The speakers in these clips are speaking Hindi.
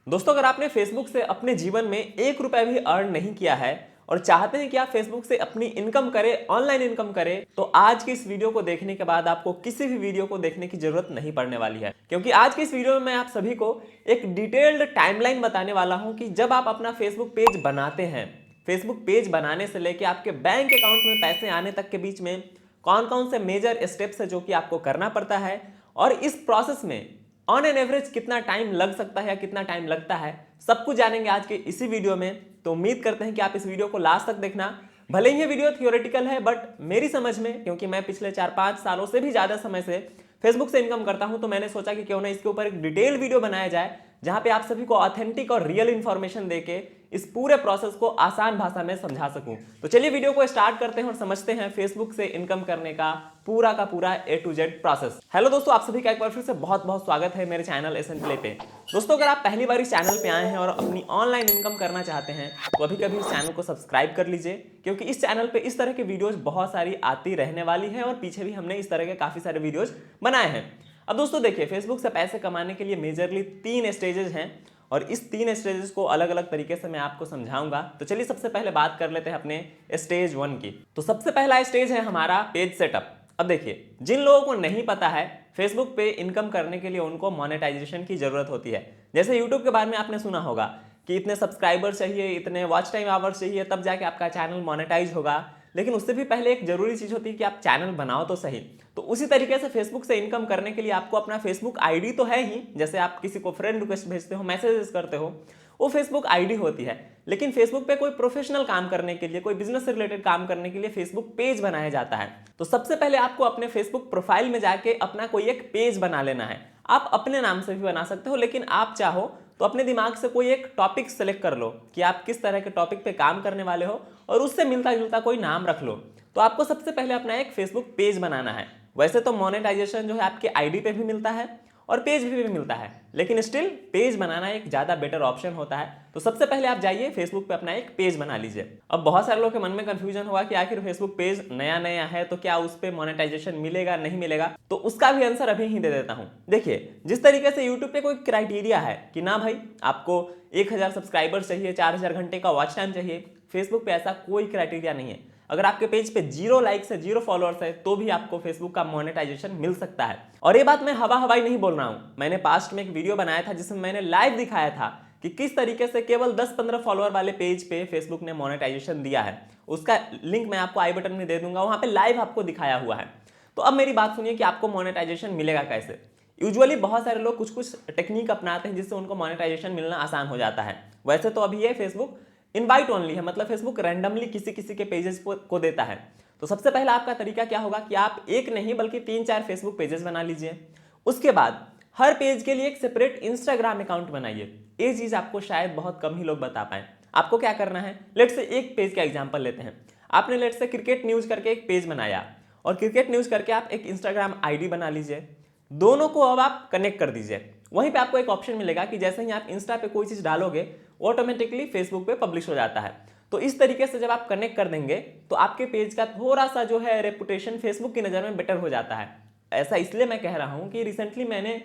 दोस्तों, अगर आपने फेसबुक से अपने जीवन में 1 रुपया भी अर्न नहीं किया है और चाहते हैं कि आप फेसबुक से अपनी इनकम करें, ऑनलाइन इनकम करें, तो आज की इस वीडियो को देखने के बाद आपको किसी भी वीडियो को देखने की जरूरत नहीं पड़ने वाली है। क्योंकि आज की इस वीडियो में मैं आप सभी को एक डिटेल्ड टाइमलाइन बताने वाला हूं कि जब आप अपना फेसबुक पेज बनाते हैं, फेसबुक पेज बनाने से लेकर आपके बैंक अकाउंट में पैसे आने तक के बीच में कौन कौन से मेजर स्टेप्स है जो कि आपको करना पड़ता है, और इस प्रोसेस में ऑन एन एवरेज कितना टाइम लग सकता है या कितना टाइम लगता है, सब कुछ जानेंगे आज के इसी वीडियो में। तो उम्मीद करते हैं कि आप इस वीडियो को लास्ट तक देखना। भले ही ये वीडियो थियोरेटिकल है, बट मेरी समझ में, क्योंकि मैं पिछले 4-5 सालों से भी ज्यादा समय से फेसबुक से इनकम करता हूं, तो मैंने सोचा कि क्यों ना इसके ऊपर एक डिटेल वीडियो बनाया जाए जहां पे आप सभी को ऑथेंटिक और रियल इंफॉर्मेशन देके इस पूरे प्रोसेस को आसान भाषा में समझा सकूं। तो चलिए वीडियो को स्टार्ट करते हैं और समझते हैं फेसबुक से इनकम करने का पूरा A to Z process. Hello दोस्तों, आप सभी का एक बार फिर से बहुत बहुत स्वागत है मेरे चैनल एसएन प्ले पे। दोस्तों, अगर आप पहली बार इस चैनल पे आए हैं और अपनी ऑनलाइन इनकम करना चाहते हैं तो अभी कभी इस चैनल को सब्सक्राइब कर लीजिए, क्योंकि इस चैनल पे इस तरह के वीडियोज बहुत सारी आती रहने वाली है और पीछे भी हमने इस तरह के काफी सारे वीडियोज बनाए हैं। अब दोस्तों देखिए, फेसबुक से पैसे कमाने के लिए मेजरली 3 स्टेजेस हैं और इस 3 स्टेजेस को अलग अलग तरीके से मैं आपको समझाऊंगा। तो चलिए सबसे पहले बात कर लेते हैं अपने स्टेज 1 की। तो सबसे पहला स्टेज है हमारा पेज सेटअप। अब देखिए, जिन लोगों को नहीं पता है, फेसबुक पे इनकम करने के लिए उनको मोनेटाइजेशन की जरूरत होती है। जैसे यूट्यूब के बारे में आपने सुना होगा कि इतने सब्सक्राइबर चाहिए, इतने वॉच टाइम आवर्स चाहिए, तब जाके आपका चैनल मोनेटाइज होगा। लेकिन उससे भी पहले एक जरूरी चीज होती है कि आप चैनल बनाओ तो सही। तो उसी तरीके से फेसबुक से इनकम करने के लिए आपको अपना फेसबुक आईडी तो है ही, जैसे आप किसी को फ्रेंड रिक्वेस्ट भेजते हो, मैसेजेस करते हो, वो फेसबुक आईडी होती है। लेकिन फेसबुक पे कोई प्रोफेशनल काम करने के लिए, कोई बिजनेस से रिलेटेड काम करने के लिए फेसबुक पेज बनाया जाता है। तो सबसे पहले आपको अपने फेसबुक प्रोफाइल में जाके अपना कोई एक पेज बना लेना है। आप अपने नाम से भी बना सकते हो, लेकिन आप चाहो तो अपने दिमाग से कोई एक टॉपिक सेलेक्ट कर लो कि आप किस तरह के टॉपिक पे काम करने वाले हो और उससे मिलता जुलता कोई नाम रख लो। तो आपको सबसे पहले अपना एक फेसबुक पेज बनाना है। वैसे तो मोनेटाइजेशन जो है आपके आईडी पे भी मिलता है और पेज भी मिलता है, लेकिन स्टिल पेज बनाना एक ज्यादा बेटर ऑप्शन होता है। तो सबसे पहले आप जाइए फेसबुक पे अपना एक पेज बना लीजिए। अब बहुत सारे लोगों के मन में कंफ्यूजन होगा कि आखिर फेसबुक पेज नया नया है तो क्या उस पे मोनेटाइजेशन मिलेगा नहीं मिलेगा, तो उसका भी आंसर अभी ही दे देता हूं। देखिए, जिस तरीके से यूट्यूब पे कोई क्राइटेरिया है कि ना भाई आपको 1000 सब्सक्राइबर्स चाहिए, 4000 घंटे का वॉच टाइम चाहिए, फेसबुक पे ऐसा कोई क्राइटेरिया नहीं है। अगर आपके पेज पे 0 लाइक्स है, 0 फॉलोअर्स है, तो भी आपको फेसबुक का मोनेटाइजेशन मिल सकता है। और ये बात मैं हवा हवाई नहीं बोल रहा हूं। मैंने पास्ट में एक वीडियो बनाया था जिसमें मैंने लाइव दिखाया था कि किस तरीके से केवल 10-15 फॉलोअर वाले पेज पे फेसबुक ने मोनेटाइजेशन दिया है। उसका लिंक मैं आपको आई बटन में दे दूंगा, वहां पे लाइव आपको दिखाया हुआ है। तो अब मेरी बात सुनिए कि आपको मोनेटाइजेशन मिलेगा कैसे। यूजुअली बहुत सारे लोग कुछ कुछ टेक्निक अपनाते हैं जिससे उनको मोनेटाइजेशन मिलना आसान हो जाता है। वैसे तो अभी ये फेसबुक इनवाइट ओनली है, मतलब फेसबुक रैंडमली किसी किसी के पेजेस को देता है। तो सबसे पहला आपका तरीका क्या होगा कि आप एक नहीं बल्कि 3-4 फेसबुक पेजेस बना लीजिए। उसके बाद हर पेज के लिए एक सेपरेट इंस्टाग्राम अकाउंट बनाइए। ये चीज आपको शायद बहुत कम ही लोग बता पाए। आपको क्या करना है, लेट्स से एक पेज का एग्जांपल लेते हैं। आपने लेट्स से क्रिकेट न्यूज करके एक पेज बनाया और क्रिकेट न्यूज करके आप एक इंस्टाग्राम आईडी बना लीजिए। दोनों को अब आप कनेक्ट कर दीजिए। वहीं पे आपको एक ऑप्शन मिलेगा कि जैसे ही आप इंस्टा पे कोई चीज डालोगे ऑटोमेटिकली फेसबुक पे पब्लिश हो जाता है। तो इस तरीके से जब आप कनेक्ट कर देंगे तो आपके पेज का थोड़ा सा जो है रेपुटेशन फेसबुक की नज़र में बेटर हो जाता है। ऐसा इसलिए मैं कह रहा हूं कि रिसेंटली मैंने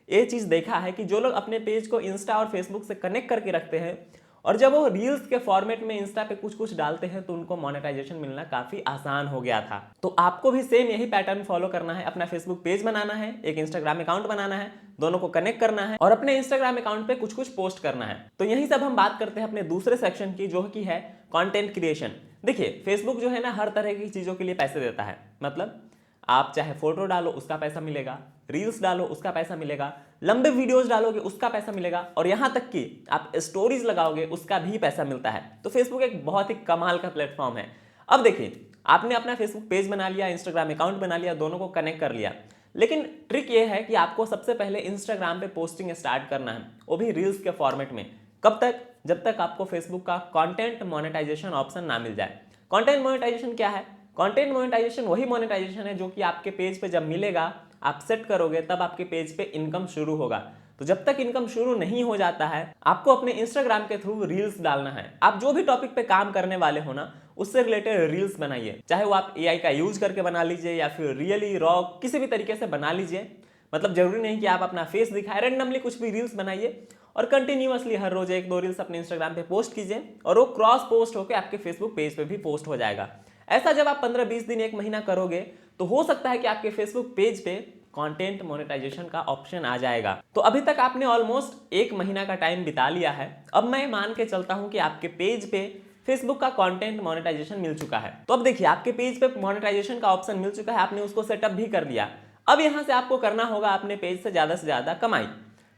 ये चीज देखा है कि जो लोग अपने पेज को इंस्टा और फेसबुक से कनेक्ट करके रखते हैं और जब वो रील्स के फॉर्मेट में इंस्टा पे कुछ कुछ डालते हैं तो उनको मोनेटाइजेशन मिलना काफी आसान हो गया था। तो आपको भी सेम यही पैटर्न फॉलो करना है। अपना फेसबुक पेज बनाना है, एक इंस्टाग्राम अकाउंट बनाना है, दोनों को कनेक्ट करना है और अपने इंस्टाग्राम अकाउंट पे कुछ कुछ पोस्ट करना है। तो यही सब हम बात करते हैं अपने दूसरे सेक्शन की, जो कि है कंटेंट क्रिएशन। देखिए, फेसबुक जो है ना हर तरह की चीजों के लिए पैसे देता है। मतलब आप चाहे फोटो डालो उसका पैसा मिलेगा, रील्स डालो उसका पैसा मिलेगा, लंबे वीडियोस डालोगे उसका पैसा मिलेगा, और यहां तक कि आप स्टोरीज लगाओगे उसका भी पैसा मिलता है। तो फेसबुक एक बहुत ही कमाल का प्लेटफॉर्म है। अब देखिए, आपने अपना फेसबुक पेज बना लिया, इंस्टाग्राम अकाउंट बना लिया, दोनों को कनेक्ट कर लिया, लेकिन ट्रिक ये है कि आपको सबसे पहले इंस्टाग्राम पे पोस्टिंग स्टार्ट करना है, वो भी रील्स के फॉर्मेट में। कब तक? जब तक आपको फेसबुक का कंटेंट मोनेटाइजेशन ऑप्शन ना मिल जाए। कंटेंट मोनेटाइजेशन क्या है? कंटेंट मोनेटाइजेशन वही मोनेटाइजेशन है जो कि आपके पेज पे जब मिलेगा, आप सेट करोगे, तब आपके पेज पे इनकम शुरू होगा। तो जब तक इनकम शुरू नहीं हो जाता है, आपको अपने इंस्टाग्राम के थ्रू रील्स डालना है। आप जो भी टॉपिक पे काम करने वाले हो ना, उससे रिलेटेड रील्स बनाइए। चाहे वो आप एआई का यूज करके बना लीजिए या फिर रियली रॉ किसी भी तरीके से बना लीजिए। मतलब जरूरी नहीं कि आप अपना फेस दिखाए, रैंडमली कुछ भी रील्स बनाइए और कंटिन्यूअसली हर रोज 1-2 रील्स अपने इंस्टाग्राम पे पोस्ट कीजिए और वो क्रॉस पोस्ट होकर आपके फेसबुक पेज पे भी पोस्ट हो जाएगा। ऐसा जब आप 15-20 दिन 1 महीना करोगे तो हो सकता है कि आपके फेसबुक पेज पे कंटेंट मोनेटाइजेशन का ऑप्शन आ जाएगा। तो अभी तक आपने ऑलमोस्ट 1 महीना का टाइम बिता लिया है। अब मैं मान के चलता हूं कि आपके पेज पे फेसबुक का कंटेंट मोनेटाइजेशन मिल चुका है। तो अब देखिए आपके पेज पे मोनेटाइजेशन का ऑप्शन मिल चुका है, आपने उसको सेटअप भी कर लिया। अब यहां से आपको करना होगा अपने पेज से ज्यादा कमाई।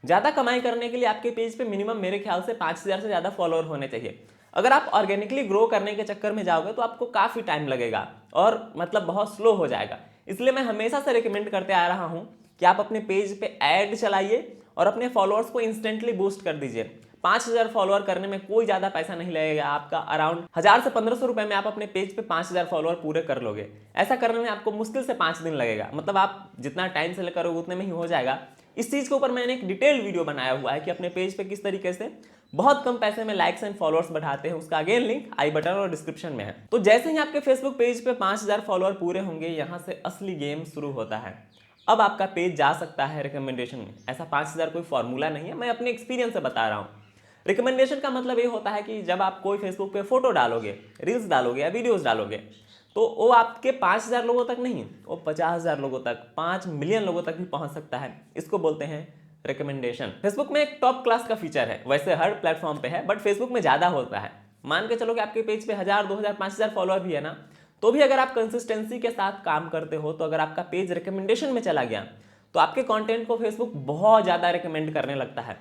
ज्यादा कमाई करने के लिए आपके पेज पे मिनिमम मेरे ख्याल से 5000 से ज्यादा फॉलोअर होने चाहिए। अगर आप ऑर्गेनिकली ग्रो करने के चक्कर में जाओगे तो आपको काफी टाइम लगेगा और मतलब बहुत स्लो हो जाएगा। इसलिए मैं हमेशा से रिकमेंड करते आ रहा हूं कि आप अपने पेज पे ऐड चलाइए और अपने फॉलोअर्स को इंस्टेंटली बूस्ट कर दीजिए। 5000 फॉलोअर करने में कोई ज्यादा पैसा नहीं लगेगा आपका, अराउंड 1000 से 1500 रुपए में आप अपने पेज पे 5000 फॉलोअर पूरे कर लोगे। ऐसा करने में आपको मुश्किल से 5 दिन लगेगा, मतलब आप जितना टाइम से करोगे उतने में ही हो जाएगा। इस चीज के ऊपर मैंने एक डिटेल वीडियो बनाया हुआ है कि अपने पेज पे किस तरीके से बहुत कम पैसे में लाइक्स एंड फॉलोअर्स बढ़ाते हैं। उसका अगेन लिंक आई बटन और डिस्क्रिप्शन में है। तो जैसे ही आपके फेसबुक पेज पे 5000 फॉलोअर पूरे होंगे, यहाँ से असली गेम शुरू होता है। अब आपका पेज जा सकता है रिकमेंडेशन में। ऐसा 5000 कोई फॉर्मूला नहीं है, मैं अपने एक्सपीरियंस से बता रहा हूँ। रिकमेंडेशन का मतलब ये होता है कि जब आप कोई फेसबुक पे फोटो डालोगे, रील्स डालोगे या वीडियोस डालोगे, तो वो आपके 5000 लोगों तक नहीं, वो 50,000 लोगों तक, 5 मिलियन लोगों तक भी पहुंच सकता है। इसको बोलते हैं रिकमेंडेशन। फेसबुक में एक टॉप क्लास का फीचर है, वैसे हर प्लेटफॉर्म पे है बट फेसबुक में ज्यादा होता है। मान के चलो कि आपके पेज पे 1000, 2000, 5000 फॉलोअर भी है ना, तो भी अगर आप कंसिस्टेंसी के साथ काम करते हो, तो अगर आपका पेज रिकमेंडेशन में चला गया तो आपके कंटेंट को फेसबुक बहुत ज्यादा रिकमेंड करने लगता है।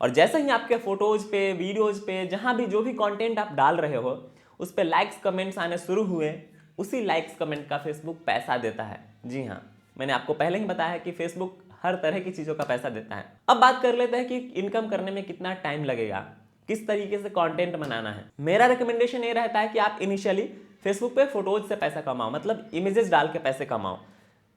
और जैसे ही आपके फोटोज पे, वीडियोज पे, जहां भी जो भी कंटेंट आप डाल रहे हो उस पे लाइक्स कमेंट्स आने शुरू हुए, उसी लाइक्स कमेंट का फेसबुक पैसा देता है। जी हाँ, मैंने आपको पहले ही बताया कि फेसबुक हर तरह की चीजों का पैसा देता है। अब बात कर लेते हैं कि इनकम करने में कितना टाइम लगेगा, किस तरीके से कंटेंट बनाना है। मेरा रिकमेंडेशन ये रहता है कि आप इनिशियली फेसबुक पे फोटोज से पैसा कमाओ, मतलब इमेजेस डाल के पैसे कमाओ।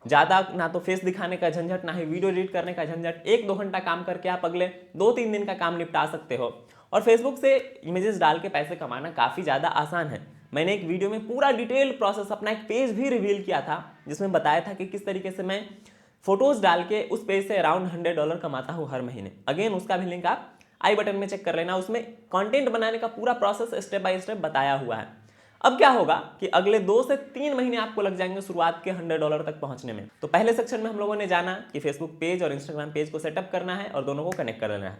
ज्यादा ना तो फेस दिखाने का झंझट, ना ही वीडियो एडिट करने का झंझट। 1-2 घंटा काम करके आप अगले 2-3 दिन का काम निपटा सकते हो। और फेसबुक से इमेजेस डाल के पैसे कमाना काफी ज्यादा आसान है। मैंने एक वीडियो में पूरा डिटेल प्रोसेस, अपना एक पेज भी रिवील किया था जिसमें बताया था कि किस तरीके से मैं फोटोज डाल के उस पेज से अराउंड $100 कमाता हूँ हर महीने। अगेन उसका भी लिंक आप आई बटन में चेक कर लेना, उसमें कंटेंट बनाने का पूरा प्रोसेस स्टेप बाय स्टेप बताया हुआ है। अब क्या होगा कि अगले 2 से 3 महीने आपको लग जाएंगे शुरुआत के $100 तक पहुंचने में। तो पहले सेक्शन में हम लोगों ने जाना कि फेसबुक पेज और इंस्टाग्राम पेज को सेटअप करना है और दोनों को कनेक्ट कर लेना है।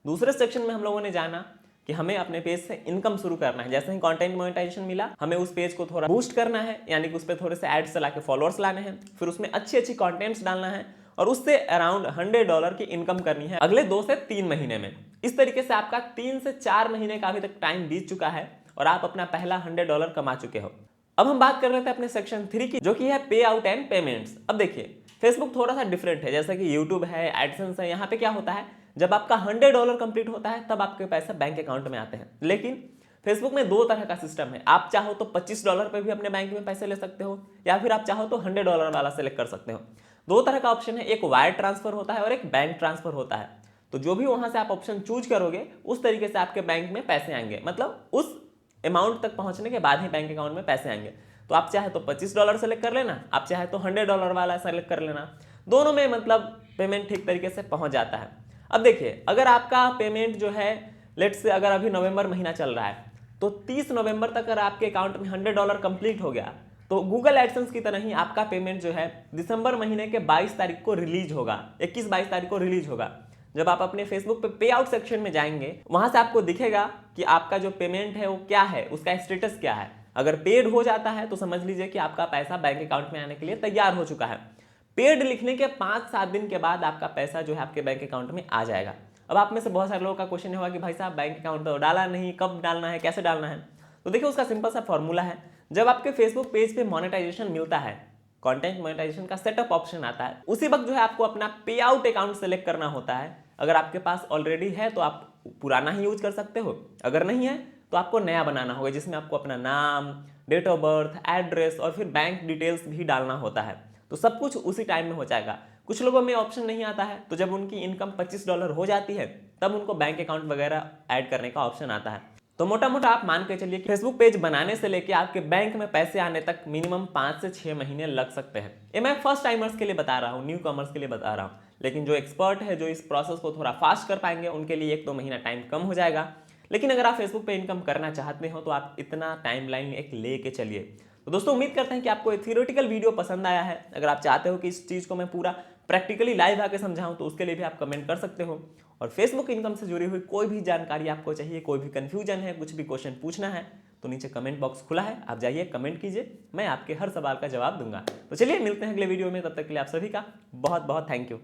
दूसरे सेक्शन में हम लोगों ने जाना कि हमें अपने पेज से इनकम शुरू करना है। जैसे ही कंटेंट मोनेटाइजेशन मिला, हमें उस पेज को थोड़ा बूस्ट करना है, यानी कि उस पर थोड़े से एड्स चला के फॉलोअर्स लाने हैं, फिर उसमें अच्छी अच्छी कंटेंट्स डालना है और उससे अराउंड $100 की इनकम करनी है अगले 2 से 3 महीने में। इस तरीके से आपका 3 से 4 महीने का अभी तक टाइम बीत चुका है और आप अपना पहला $100 कमा चुके हो। अब हम बात कर लेते हैं अपने सेक्शन 3 की, जो कि है पे आउट एंड पेमेंट्स। अब देखिए फेसबुक थोड़ा सा डिफरेंट है, जैसे कि यूट्यूब है, एडसेंस है। यहाँ पे क्या होता है, जब आपका $100 कंप्लीट होता है तब आपके पैसे बैंक अकाउंट में आते हैं। लेकिन फेसबुक में 2 तरह का सिस्टम है। आप चाहो तो $25 पे भी अपने बैंक में पैसे ले सकते हो, या फिर आप चाहो तो $100 वाला सेलेक्ट कर सकते हो। 2 तरह का ऑप्शन है, एक वायर ट्रांसफर होता है और एक बैंक ट्रांसफर होता है। तो जो भी वहां से आप ऑप्शन चूज करोगे उस तरीके से आपके बैंक में पैसे आएंगे, मतलब उस अमाउंट तक पहुंचने के बाद ही बैंक अकाउंट में पैसे आएंगे। तो आप चाहे तो $25 सेलेक्ट कर लेना, आप चाहे तो $100 वाला सेलेक्ट कर लेना। दोनों में मतलब पेमेंट ठीक तरीके से पहुंच जाता है। अब देखिए अगर आपका पेमेंट जो है, लेट्स से अगर अभी नवंबर महीना चल रहा है तो 30 नवंबर तक अगर आपके अकाउंट में $100 कंप्लीट हो गया तो गूगल एडसेंस की तरह ही आपका पेमेंट जो है दिसंबर महीने के 22 तारीख को रिलीज होगा, 21-22 तारीख को रिलीज होगा। जब आप अपने फेसबुक पे आउट सेक्शन में जाएंगे, वहां से आपको दिखेगा कि आपका जो पेमेंट है वो क्या है, उसका स्टेटस क्या है। अगर पेड हो जाता है तो समझ लीजिए कि आपका पैसा बैंक अकाउंट में आने के लिए तैयार हो चुका है। पेड लिखने के 5-7 दिन के बाद आपका पैसा जो है आपके बैंक अकाउंट में आ जाएगा। अब आप में से बहुत सारे लोगों का क्वेश्चन होगा कि भाई साहब बैंक अकाउंट तो डाला नहीं, कब डालना है, कैसे डालना है। तो देखिए उसका सिंपल सा फॉर्मूला है, जब आपके फेसबुक पेज पे मोनेटाइजेशन मिलता है, कंटेंट मोनेटाइजेशन का सेटअप ऑप्शन आता है, उसी वक्त जो है आपको अपना पे आउट अकाउंट सेलेक्ट करना होता है। अगर आपके पास ऑलरेडी है तो आप पुराना ही यूज कर सकते हो, अगर नहीं है तो आपको नया बनाना होगा, जिसमें आपको अपना नाम, डेट ऑफ बर्थ, एड्रेस और फिर बैंक डिटेल्स भी डालना होता है। तो सब कुछ उसी टाइम में हो जाएगा। कुछ लोगों में ऑप्शन नहीं आता है, तो जब उनकी इनकम $25 हो जाती है तब उनको बैंक अकाउंट वगैरह ऐड करने का ऑप्शन आता है। तो मोटा मोटा आप मान के चलिए कि फेसबुक पेज बनाने से लेके आपके बैंक में पैसे आने तक मिनिमम 5 से 6 महीने लग सकते हैं। ये मैं फर्स्ट टाइमर्स के लिए बता रहा हूँ, न्यू कॉमर्स के लिए बता रहा हूँ। लेकिन जो एक्सपर्ट है, जो इस प्रोसेस को थोड़ा फास्ट कर पाएंगे, उनके लिए 1-2 महीना टाइम कम हो जाएगा। लेकिन अगर आप फेसबुक पे इनकम करना चाहते हो तो आप इतना टाइमलाइन एक लेके चलिए। तो दोस्तों उम्मीद करते हैं कि आपको ये थियोरेटिकल वीडियो पसंद आया है। अगर आप चाहते हो कि इस चीज़ को मैं पूरा प्रैक्टिकली लाइव आके समझाऊं तो उसके लिए भी आप कमेंट कर सकते हो। और फेसबुक इनकम से जुड़ी हुई कोई भी जानकारी आपको चाहिए, कोई भी कंफ्यूजन है, कुछ भी क्वेश्चन पूछना है, तो नीचे कमेंट बॉक्स खुला है, आप जाइए कमेंट कीजिए, मैं आपके हर सवाल का जवाब दूंगा। तो चलिए मिलते हैं अगले वीडियो में, तब तक के लिए आप सभी का बहुत बहुत थैंक यू।